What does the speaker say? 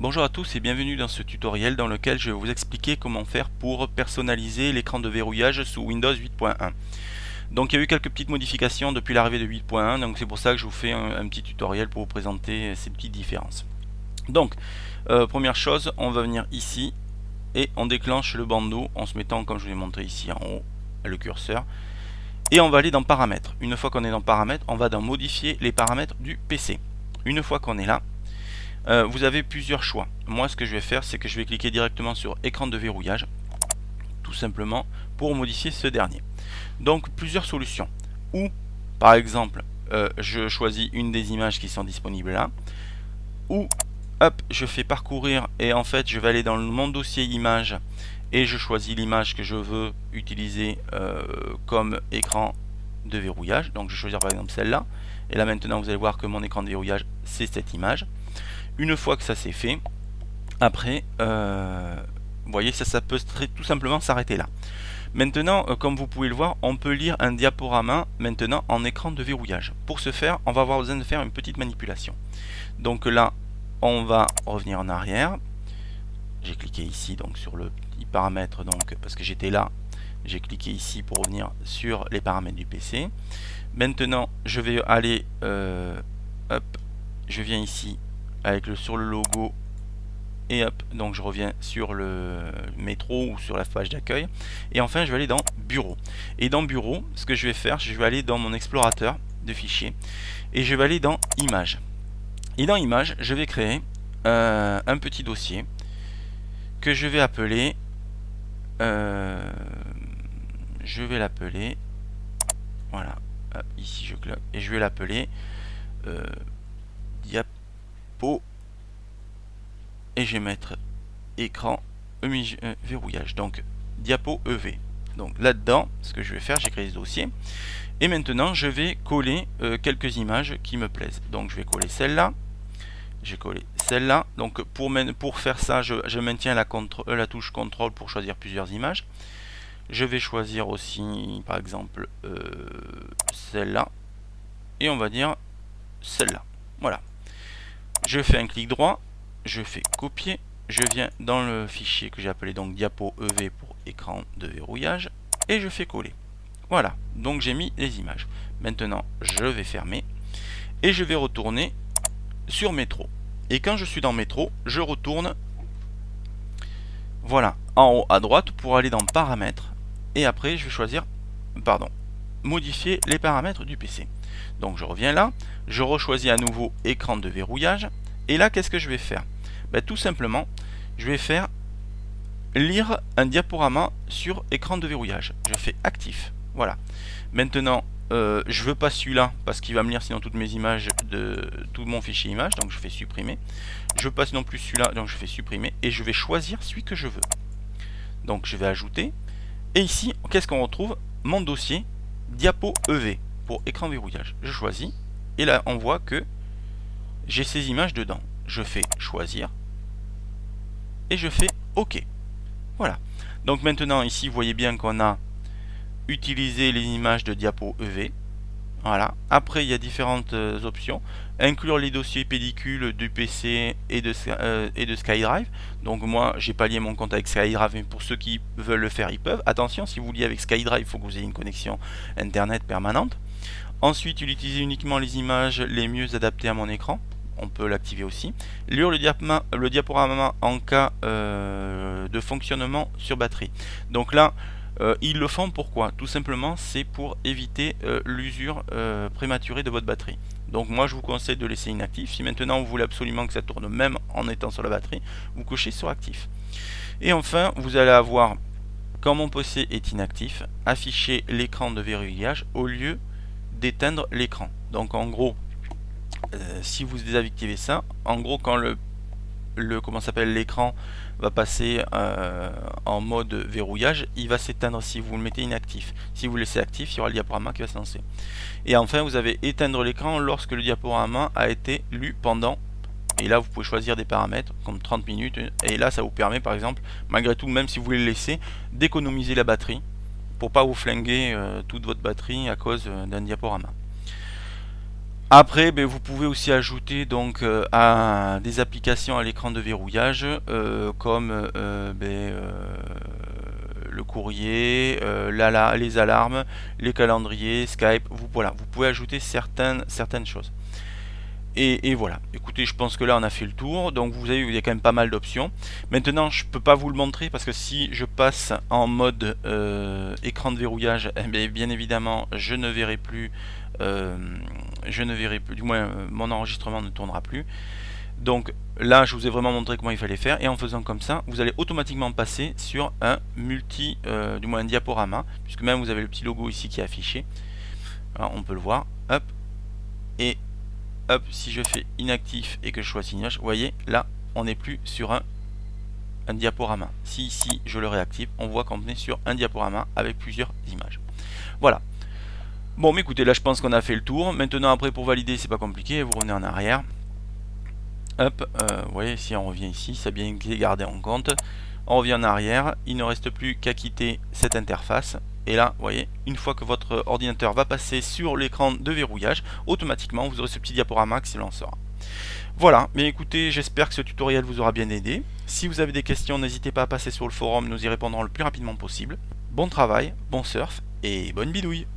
Bonjour à tous et bienvenue dans ce tutoriel dans lequel je vais vous expliquer comment faire pour personnaliser l'écran de verrouillage sous Windows 8.1. Donc il y a eu quelques petites modifications depuis l'arrivée de 8.1, donc c'est pour ça que je vous fais un petit tutoriel pour vous présenter ces petites différences. Donc, première chose, on va venir ici et on déclenche le bandeau en se mettant, comme je vous l'ai montré ici en haut, le curseur. Et on va aller dans paramètres. Une fois qu'on est dans paramètres, on va dans modifier les paramètres du PC. Une fois qu'on est là, vous avez plusieurs choix. Moi, ce que je vais faire, c'est que je vais cliquer directement sur écran de verrouillage, tout simplement pour modifier ce dernier. Donc, plusieurs solutions. Ou, par exemple, je choisis une des images qui sont disponibles là. Ou, hop, je fais parcourir et en fait, je vais aller dans mon dossier images et je choisis l'image que je veux utiliser comme écran de verrouillage. Donc, je vais choisir par exemple celle-là. Et là, maintenant, vous allez voir que mon écran de verrouillage, c'est cette image. Une fois que ça c'est fait, après, vous voyez, ça peut tout simplement s'arrêter là. Maintenant, comme vous pouvez le voir, on peut lire un diaporama maintenant en écran de verrouillage. Pour ce faire, on va avoir besoin de faire une petite manipulation. Donc là, on va revenir en arrière. J'ai cliqué ici donc sur le petit paramètre, donc parce que j'étais là, j'ai cliqué ici pour revenir sur les paramètres du PC. Maintenant, je vais aller, hop, je viens ici avec sur le logo et hop, donc je reviens sur le métro ou sur la page d'accueil et enfin je vais aller dans bureau. Et dans bureau, ce que je vais faire, je vais aller dans mon explorateur de fichiers et je vais aller dans images. Et dans images, je vais créer un petit dossier que je vais appeler voilà, hop, ici je clique et je vais l'appeler diapo et je vais mettre écran verrouillage, donc diapo EV. Donc là-dedans, ce que je vais faire, j'ai créé ce dossier et maintenant je vais coller quelques images qui me plaisent. Donc je vais coller celle-là, j'ai collé celle-là. Donc pour faire ça, je maintiens la touche contrôle pour choisir plusieurs images. Je vais choisir aussi par exemple celle-là et on va dire celle-là. Voilà. Je fais un clic droit, je fais copier, je viens dans le fichier que j'ai appelé donc diapo EV pour écran de verrouillage et je fais coller. Voilà, donc j'ai mis les images. Maintenant, je vais fermer et je vais retourner sur métro. Et quand je suis dans métro, je retourne voilà, en haut à droite pour aller dans paramètres et après je vais choisir, modifier les paramètres du PC. Donc je reviens là, je rechoisis à nouveau écran de verrouillage et là qu'est-ce que je vais faire? Tout simplement je vais faire lire un diaporama sur écran de verrouillage. Je fais actif, voilà. Maintenant je veux pas celui-là parce qu'il va me lire sinon toutes mes images de tout mon fichier image, donc je fais supprimer. Je veux pas non plus celui-là, donc je fais supprimer et je vais choisir celui que je veux. Donc je vais ajouter et ici qu'est-ce qu'on retrouve? Mon dossier diapo EV pour écran verrouillage. Je choisis et là on voit que j'ai ces images dedans. Je fais choisir et je fais OK. Voilà. Donc maintenant ici vous voyez bien qu'on a utilisé les images de diapo EV. Voilà. Après il y a différentes options. Inclure les dossiers pellicules du PC et de SkyDrive. Donc moi j'ai pas lié mon compte avec SkyDrive, mais pour ceux qui veulent le faire ils peuvent. Attention, si vous liez avec SkyDrive, il faut que vous ayez une connexion internet permanente. Ensuite, utiliser uniquement les images les mieux adaptées à mon écran. On peut l'activer aussi. Lire le diaporama en cas de fonctionnement sur batterie. Donc là, ils le font pourquoi? Tout simplement, c'est pour éviter l'usure prématurée de votre batterie. Donc moi, je vous conseille de laisser inactif. Si maintenant vous voulez absolument que ça tourne même en étant sur la batterie, vous cochez sur actif. Et enfin, vous allez avoir, quand mon PC est inactif, afficher l'écran de verrouillage au lieu d'éteindre l'écran. Donc en gros, si vous désactivez ça, en gros quand l'écran va passer en mode verrouillage, il va s'éteindre si vous le mettez inactif. Si vous le laissez actif, il y aura le diaporama qui va se lancer. Et enfin, vous avez éteindre l'écran lorsque le diaporama a été lu pendant. Et là, vous pouvez choisir des paramètres comme 30 minutes. Et là, ça vous permet, par exemple, malgré tout, même si vous voulez le laisser, d'économiser la batterie pour pas vous flinguer toute votre batterie à cause d'un diaporama. Après, ben, vous pouvez aussi ajouter donc à des applications à l'écran de verrouillage comme le courrier, les alarmes, les calendriers, Skype. Voilà, vous pouvez ajouter certaines choses. Et voilà, écoutez, je pense que là on a fait le tour, donc vous avez vu, il y a quand même pas mal d'options. Maintenant, je peux pas vous le montrer parce que si je passe en mode écran de verrouillage, eh bien évidemment, je ne verrai plus, du moins mon enregistrement ne tournera plus. Donc là, je vous ai vraiment montré comment il fallait faire, et en faisant comme ça, vous allez automatiquement passer sur un du moins un diaporama, puisque même vous avez le petit logo ici qui est affiché. Alors, on peut le voir, hop, et hop, si je fais inactif et que je choisis image, vous voyez, là, on n'est plus sur un diaporama. Si ici, je le réactive, on voit qu'on est sur un diaporama avec plusieurs images. Voilà. Bon, mais écoutez, là, je pense qu'on a fait le tour. Maintenant, après, pour valider, c'est pas compliqué. Vous revenez en arrière. Hop, vous voyez, si on revient ici, ça a bien été gardé en compte. On revient en arrière. Il ne reste plus qu'à quitter cette interface. Et là, vous voyez, une fois que votre ordinateur va passer sur l'écran de verrouillage, automatiquement, vous aurez ce petit diaporama qui se lancera. Voilà, mais écoutez, j'espère que ce tutoriel vous aura bien aidé. Si vous avez des questions, n'hésitez pas à passer sur le forum, nous y répondrons le plus rapidement possible. Bon travail, bon surf et bonne bidouille!